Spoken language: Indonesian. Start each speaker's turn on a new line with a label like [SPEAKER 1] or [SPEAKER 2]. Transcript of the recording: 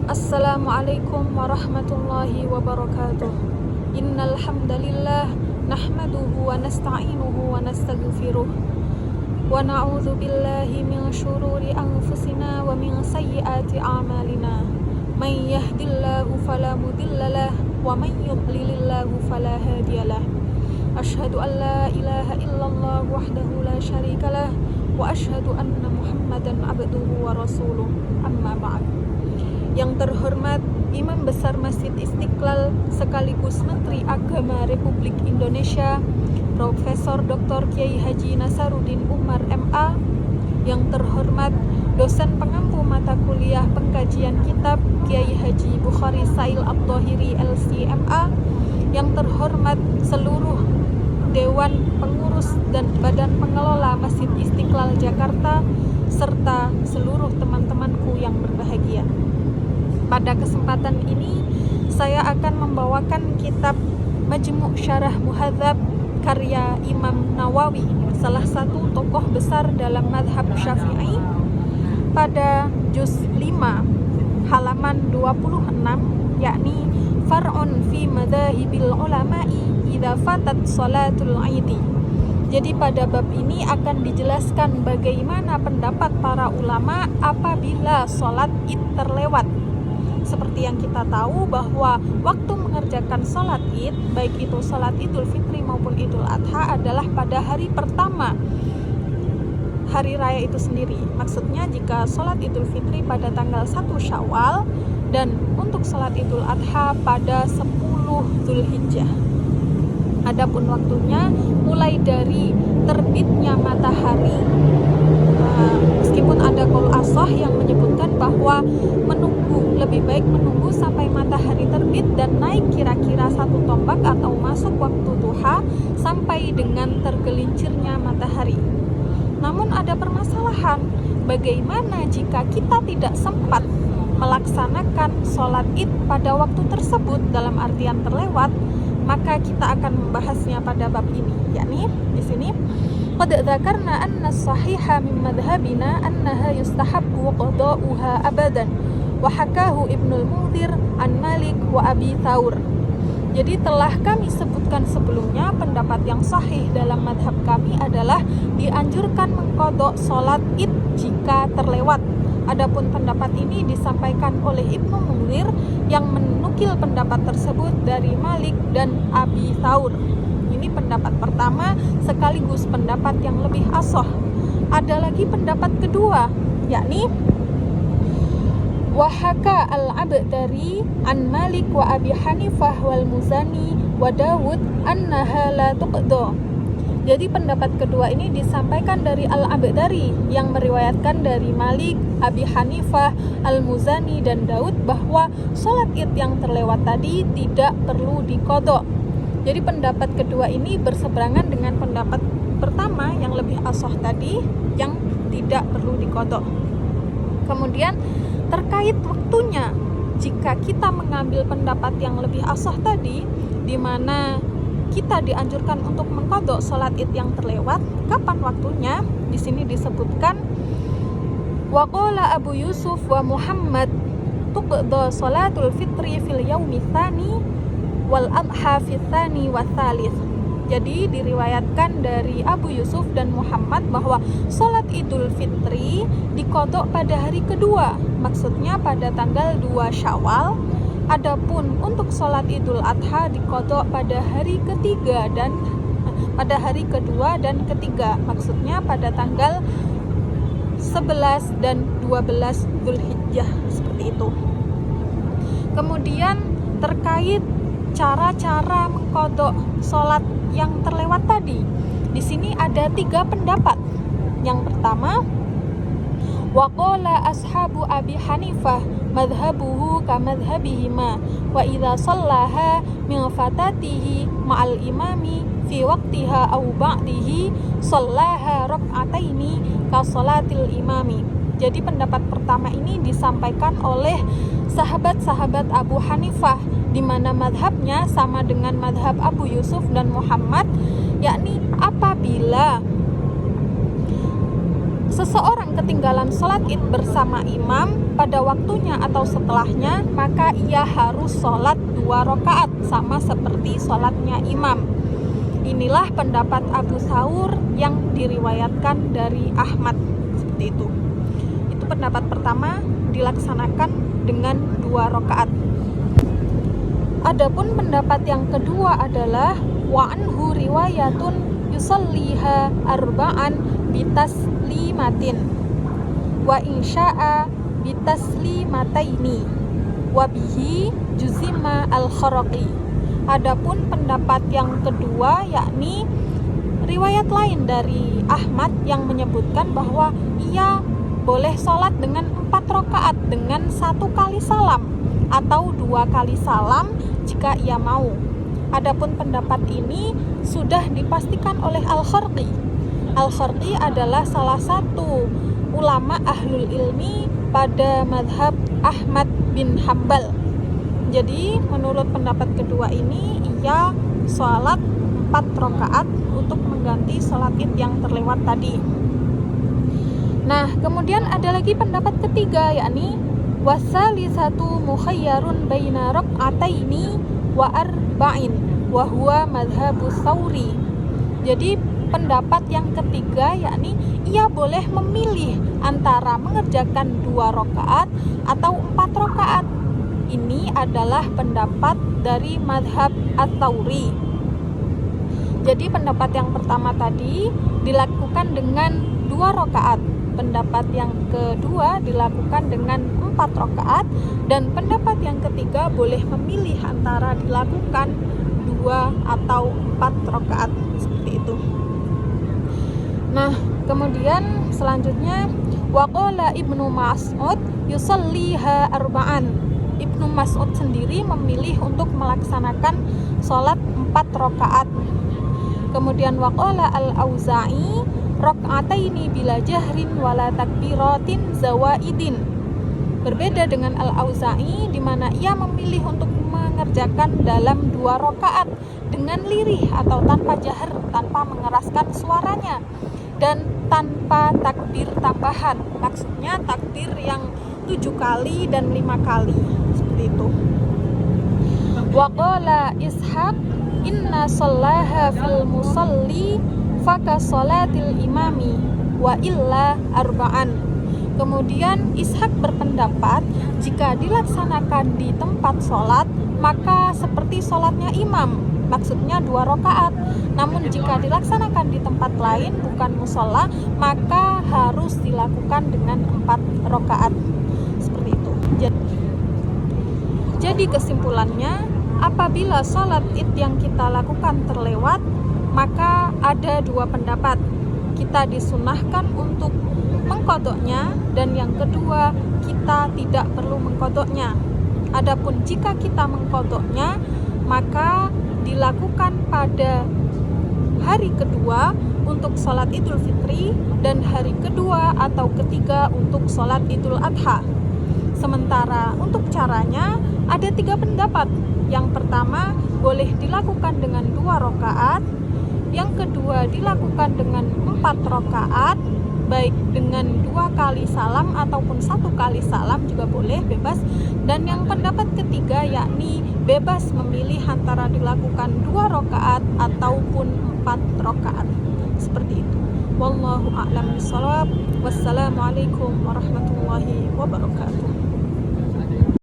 [SPEAKER 1] Assalamualaikum warahmatullahi wabarakatuh. Innal hamdalillah nahmaduhu wa nasta'inuhu wa nastaghfiruh wa na'udzu billahi min syururi anfusina wa min sayyiati a'malina. May yahdihillahu fala mudhillalah wa may yudlilillahu fala hadiyalah. Asyhadu an la ilaha illallah wahdahu la syarikalah wa asyhadu anna Muhammadan abduhu wa rasuluh. Amma ba'd. Yang terhormat Imam Besar Masjid Istiqlal sekaligus Menteri Agama Republik Indonesia Profesor Dr. Kiai Haji Nasaruddin Umar MA, yang terhormat dosen pengampu mata kuliah pengkajian kitab Kiai Haji Bukhari Sail At-Thahiri LC.MA, yang terhormat seluruh Dewan Pengurus dan Badan Pengelola Masjid Istiqlal Jakarta, serta seluruh teman-temanku yang berbahagia. Pada kesempatan ini, saya akan membawakan kitab Majmu' Syarah Muhadzab karya Imam Nawawi, salah satu tokoh besar dalam mazhab Syafi'i, pada juz 5 halaman 26, yakni far'un fi madzahibil ulama'i idza fatat sholatul 'aidi. Jadi pada bab ini akan dijelaskan bagaimana pendapat para ulama apabila sholat Id terlewat. Seperti yang kita tahu bahwa waktu mengerjakan sholat Id, baik itu sholat Idul Fitri maupun Idul Adha, adalah pada hari pertama hari raya itu sendiri. Maksudnya jika sholat Idul Fitri pada tanggal 1 Syawal dan untuk sholat Idul Adha pada 10 Dzulhijjah. Adapun waktunya mulai dari terbitnya matahari, meskipun ada qaul ashah yang menyebutkan bahwa lebih baik menunggu sampai matahari terbit dan naik kira-kira 1 tombak atau masuk waktu duha sampai dengan tergelincirnya matahari. Namun ada permasalahan, bagaimana jika kita tidak sempat melaksanakan sholat Id pada waktu tersebut dalam artian terlewat? Maka kita akan membahasnya pada bab ini, yakni di sini qad dzakarna anna as-sahiha min madhhabina annaha yustahabbu qada'uha abadan wa hakahu Ibnul Munzir an Malik wa Abi Tsaur. Jadi telah kami sebutkan sebelumnya, pendapat yang sahih dalam madhab kami adalah dianjurkan mengqadha salat Id jika terlewat. Adapun pendapat ini disampaikan oleh Ibnu Munzir yang menukil pendapat tersebut dari Malik dan Abi Tsaur. Ini pendapat pertama sekaligus pendapat yang lebih ashah. Ada lagi pendapat kedua, yakni wahaka al-Abdari an Malik wa Abi Hanifah wal Muzani wa Dawud annaha la tuqda. Jadi pendapat kedua ini disampaikan dari al-Abdari yang meriwayatkan dari Malik, Abi Hanifah, Al-Muzani dan Daud bahwa sholat Id yang terlewat tadi tidak perlu diqadha. Jadi pendapat kedua ini berseberangan dengan pendapat pertama yang lebih ashah tadi, yang tidak perlu diqadha. Kemudian terkait waktunya, jika kita mengambil pendapat yang lebih ashah tadi, di mana kita dianjurkan untuk mengqadha salat Id yang terlewat, kapan waktunya? Di sini disebutkan wa qala Abu Yusuf wa Muhammad tuqda salatul fitri fil yaumi tsani wal adha fil tsani wa tsalits. Jadi diriwayatkan dari Abu Yusuf dan Muhammad bahwa salat Idul Fitri diqadha pada hari kedua, maksudnya pada tanggal 2 Syawal. Adapun untuk sholat Idul Adha diqadha pada hari ketiga dan pada hari kedua dan ketiga, maksudnya pada tanggal 11 dan 12 Dzulhijjah, seperti itu. Kemudian terkait cara-cara mengqadha sholat yang terlewat tadi, di sini ada 3 pendapat. Yang pertama, waqala ashabu Abi Hanifah madhabuhu ka madhabihima wa idza shallaha min fatatihi ma'al imami fi waqtiha aw ba'dihi shallaha rak'ataini ka salatil imami. Jadi pendapat pertama ini disampaikan oleh sahabat-sahabat Abu Hanifah, di mana madhabnya sama dengan madhab Abu Yusuf dan Muhammad, yakni apabila seseorang ketinggalan sholat id bersama imam pada waktunya atau setelahnya, maka ia harus sholat 2 rakaat sama seperti sholatnya imam. Inilah pendapat Abu Thawr yang diriwayatkan dari Ahmad. Seperti itu. Itu pendapat pertama, dilaksanakan dengan 2 rakaat. Adapun pendapat yang kedua adalah wa anhu riwayatun yusalliha arba'an bitaslimatin wa insya'a bitaslimataini wa bihi juzima al-kharaqi. Adapun pendapat yang kedua yakni riwayat lain dari Ahmad yang menyebutkan bahwa ia boleh sholat dengan 4 rakaat dengan 1 kali salam atau 2 kali salam jika ia mau. Adapun pendapat ini sudah dipastikan oleh Al-Kharqi. Al-Kharqi adalah salah satu ulama ahlul ilmi pada madhab Ahmad bin Hambal. Jadi menurut pendapat kedua ini ia sholat 4 rakaat untuk mengganti sholat id yang terlewat tadi. Nah, kemudian ada lagi pendapat ketiga yakni wasalisatu mukhayyarun baina rak'ataini wa arba'in wa huwa madhhabus Thawri. Jadi pendapat yang ketiga yakni ia boleh memilih antara mengerjakan 2 rakaat atau 4 rakaat. Ini adalah pendapat dari madhab Ats-Tsawri. Jadi pendapat yang pertama tadi dilakukan dengan 2 rakaat. Pendapat yang kedua dilakukan dengan 4 rakaat, dan pendapat yang ketiga boleh memilih antara dilakukan 2 atau 4 rakaat seperti itu. Nah, kemudian selanjutnya waqala Ibnu Mas'ud yusalliha arba'an. Ibnu Mas'ud sendiri memilih untuk melaksanakan sholat 4 rakaat. Kemudian waqala Al-Auza'i raka'ataini bila jahrin wala takbiratin zawaidin. Berbeda dengan Al-Auza'i di mana ia memilih untuk mengerjakan dalam 2 rakaat dengan lirih atau tanpa jahar, tanpa mengeraskan suaranya dan tanpa takbir tambahan. Maksudnya takbir yang 7 kali dan 5 kali seperti itu. Waqala Ishaq inna shallaha fil musalli faka sholatil imami wa illa arba'an. Kemudian Ishaq berpendapat jika dilaksanakan di tempat sholat maka seperti sholatnya imam, maksudnya 2 rakaat. Namun jika dilaksanakan di tempat lain bukan musola maka harus dilakukan dengan 4 rakaat seperti itu. Jadi kesimpulannya, apabila sholat id yang kita lakukan terlewat, maka ada 2 pendapat. Kita disunahkan untuk mengqodoknya, dan yang kedua kita tidak perlu mengqodoknya. Adapun jika kita mengqodoknya, maka dilakukan pada hari kedua untuk sholat Idul Fitri dan hari kedua atau ketiga untuk sholat Idul Adha. Sementara untuk caranya ada 3 pendapat. Yang pertama boleh dilakukan dengan 2 rakaat, yang kedua dilakukan dengan 4 rakaat, baik dengan 2 kali salam ataupun 1 kali salam juga boleh, bebas. Dan yang pendapat ketiga yakni bebas memilih antara dilakukan 2 rakaat ataupun 4 rakaat seperti itu. Wallahu a'lam bishawab. Wassalamualaikum warahmatullahi wabarakatuh.